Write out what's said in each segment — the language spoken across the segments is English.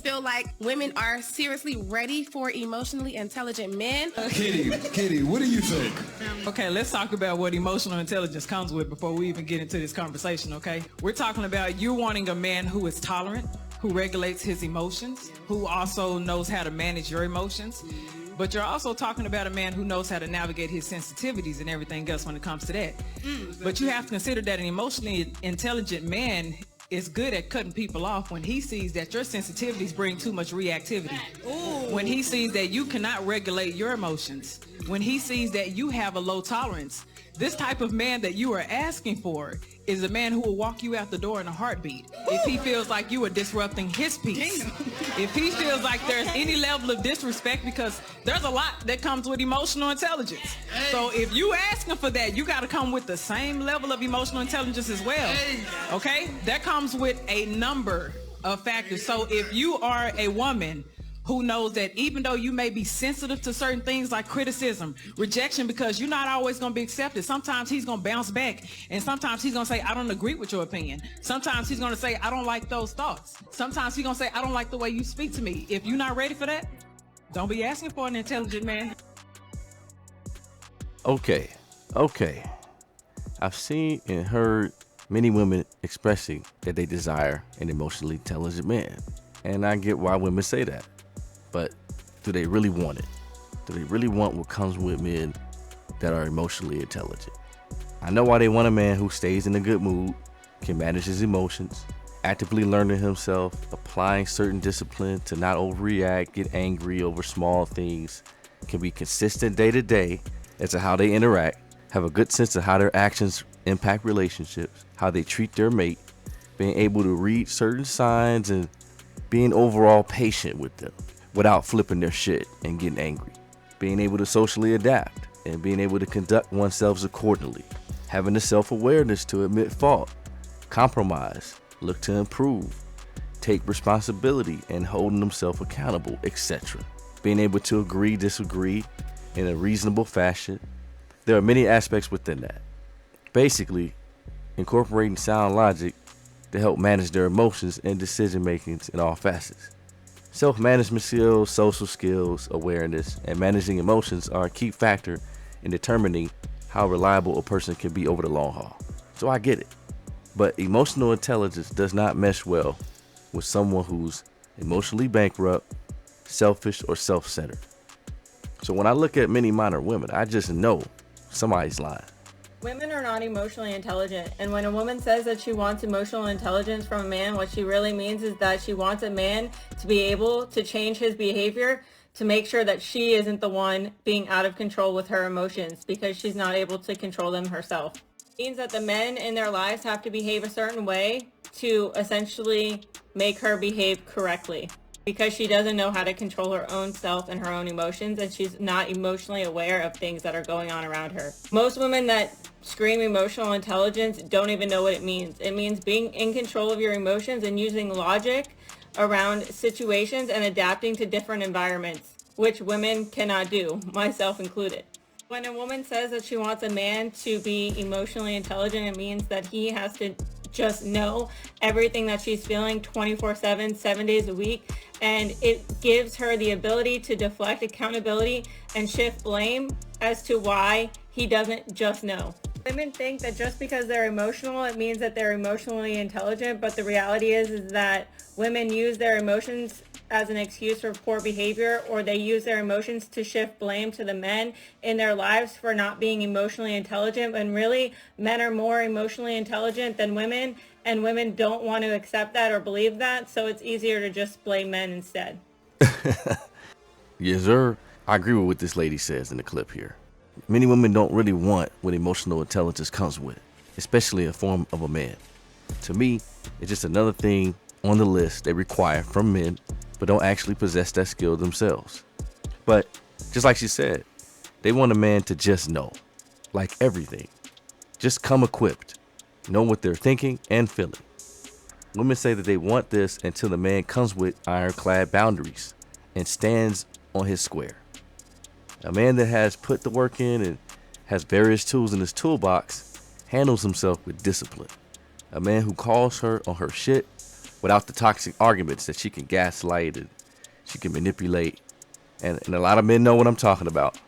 feel like women are seriously ready for emotionally intelligent men. Kitty, what do you think? Okay, let's talk about what emotional intelligence comes with before we even get into this conversation, okay? We're talking about you wanting a man who is tolerant, who regulates his emotions, who also knows how to manage your emotions. But you're also talking about a man who knows how to navigate his sensitivities and everything else when it comes to that. But you have to consider that an emotionally intelligent man is good at cutting people off when he sees that your sensitivities bring too much reactivity. When he sees that you cannot regulate your emotions. When he sees that you have a low tolerance. This type of man that you are asking for is a man who will walk you out the door in a heartbeat. If he feels like you are disrupting his peace. If he feels like there's any level of disrespect, because there's a lot that comes with emotional intelligence. So if you asking for that, you got to come with the same level of emotional intelligence as well. Okay? That comes with a number of factors. So if you are a woman who knows that even though you may be sensitive to certain things like criticism, rejection, because you're not always going to be accepted. Sometimes he's going to bounce back, and sometimes he's going to say, I don't agree with your opinion. Sometimes he's going to say, I don't like those thoughts. Sometimes he's going to say, I don't like the way you speak to me. If you're not ready for that, don't be asking for an intelligent man. Okay. I've seen and heard many women expressing that they desire an emotionally intelligent man. And I get why women say that. But do they really want it? Do they really want what comes with men that are emotionally intelligent? I know why they want a man who stays in a good mood, can manage his emotions, actively learning himself, applying certain discipline to not overreact, get angry over small things, can be consistent day to day as to how they interact, have a good sense of how their actions impact relationships, how they treat their mate, being able to read certain signs, and being overall patient with them without flipping their shit and getting angry, being able to socially adapt and being able to conduct oneself accordingly, having the self-awareness to admit fault, compromise, look to improve, take responsibility and holding themselves accountable, etc. Being able to agree, disagree in a reasonable fashion. There are many aspects within that. Basically, incorporating sound logic to help manage their emotions and decision makings in all facets. Self-management skills, social skills, awareness, and managing emotions are a key factor in determining how reliable a person can be over the long haul. So I get it. But emotional intelligence does not mesh well with someone who's emotionally bankrupt, selfish, or self-centered. So when I look at many modern women, I just know somebody's lying. Women are not emotionally intelligent, and when a woman says that she wants emotional intelligence from a man, what she really means is that she wants a man to be able to change his behavior to make sure that she isn't the one being out of control with her emotions because she's not able to control them herself. It means that the men in their lives have to behave a certain way to essentially make her behave correctly, because she doesn't know how to control her own self and her own emotions, and she's not emotionally aware of things that are going on around her. Most women that scream emotional intelligence don't even know what it means. It means being in control of your emotions and using logic around situations and adapting to different environments, which women cannot do, myself included. When a woman says that she wants a man to be emotionally intelligent, it means that he has to just know everything that she's feeling 24/7, 7 days a week, and it gives her the ability to deflect accountability and shift blame as to why he doesn't just know. Women think that just because they're emotional, it means that they're emotionally intelligent, but the reality is that women use their emotions as an excuse for poor behavior, or they use their emotions to shift blame to the men in their lives for not being emotionally intelligent, when really men are more emotionally intelligent than women, and women don't want to accept that or believe that, so it's easier to just blame men instead. Yes, sir. I agree with what this lady says in the clip here. Many women don't really want what emotional intelligence comes with, especially in the form of a man. To me, it's just another thing on the list they require from men, but don't actually possess that skill themselves. But just like she said, they want a man to just know, like everything. Just come equipped, know what they're thinking and feeling. Women say that they want this until the man comes with ironclad boundaries and stands on his square. A man that has put the work in and has various tools in his toolbox handles himself with discipline. A man who calls her on her shit, without the toxic arguments that she can gaslight and she can manipulate. And a lot of men know what I'm talking about.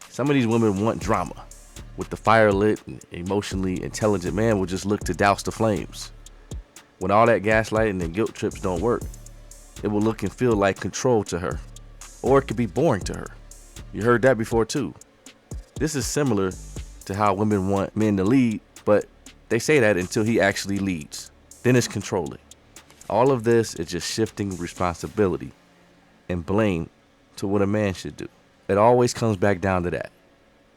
Some of these women want drama. With the fire lit and emotionally intelligent man will just look to douse the flames. When all that gaslighting and guilt trips don't work, it will look and feel like control to her. Or it could be boring to her. You heard that before too. This is similar to how women want men to lead, but they say that until he actually leads. Then it's controlling. All of this is just shifting responsibility and blame to what a man should do. It always comes back down to that.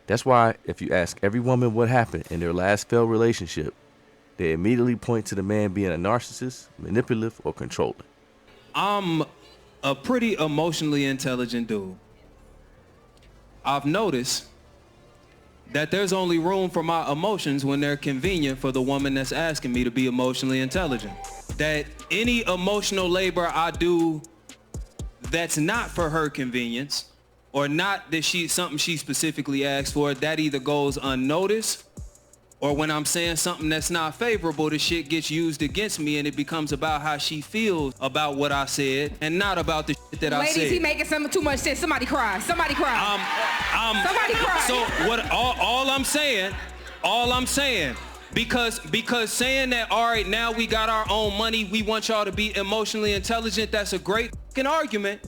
That's why if you ask every woman what happened in their last failed relationship, they immediately point to the man being a narcissist, manipulative, or controlling. I'm a pretty emotionally intelligent dude. I've noticed that there's only room for my emotions when they're convenient for the woman that's asking me to be emotionally intelligent. That any emotional labor I do that's not for her convenience, or not that something she specifically asked for, that either goes unnoticed, or when I'm saying something that's not favorable, the shit gets used against me and it becomes about how she feels about what I said and not about the shit that I said. Ladies, he making some too much sense. Somebody cry. Somebody cry. Somebody cry. So what? All I'm saying, because saying that, all right, now we got our own money, we want y'all to be emotionally intelligent, that's a great fucking argument.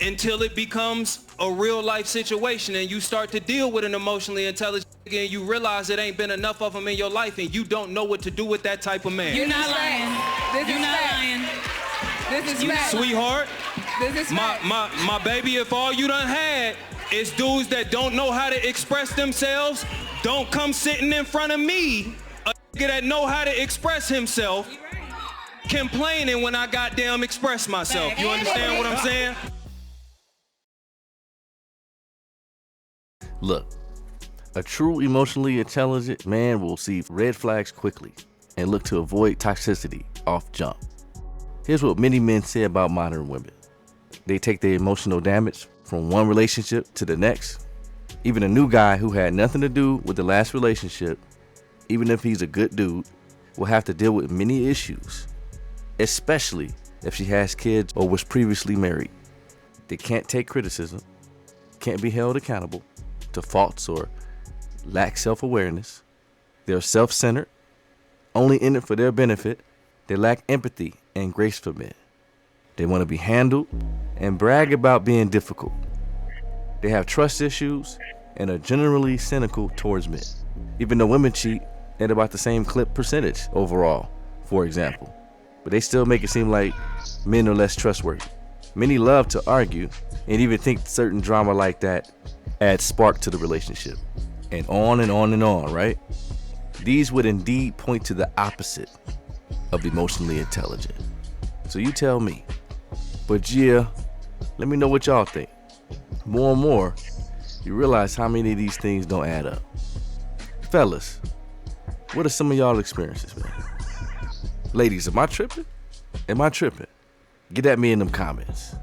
Until it becomes a real life situation and you start to deal with an emotionally intelligent nigga and you realize it ain't been enough of them in your life and you don't know what to do with that type of man. You're not lying. You're not lying. This is fact. Sweetheart, This is fact. my baby, if all you done had is dudes that don't know how to express themselves, don't come sitting in front of me, a nigga that know how to express himself, complaining when I goddamn express myself. You understand what I'm saying? Look, a true emotionally intelligent man will see red flags quickly and look to avoid toxicity off jump. Here's what many men say about modern women. They take the emotional damage from one relationship to the next. Even a new guy who had nothing to do with the last relationship, even if he's a good dude, will have to deal with many issues, especially if she has kids or was previously married. They can't take criticism, can't be held accountable to faults or lack self-awareness. They're self-centered, only in it for their benefit. They lack empathy and grace for men. They want to be handled and brag about being difficult. They have trust issues and are generally cynical towards men, even though women cheat at about the same clip percentage overall, for example. But they still make it seem like men are less trustworthy. Many love to argue and even think certain drama like that adds spark to the relationship. And on and on and on, right? These would indeed point to the opposite of emotionally intelligent. So you tell me. But yeah, let me know what y'all think. More and more, you realize how many of these things don't add up. Fellas, what are some of y'all experiences, man? Ladies, am I tripping? Am I tripping? Get at me in them comments.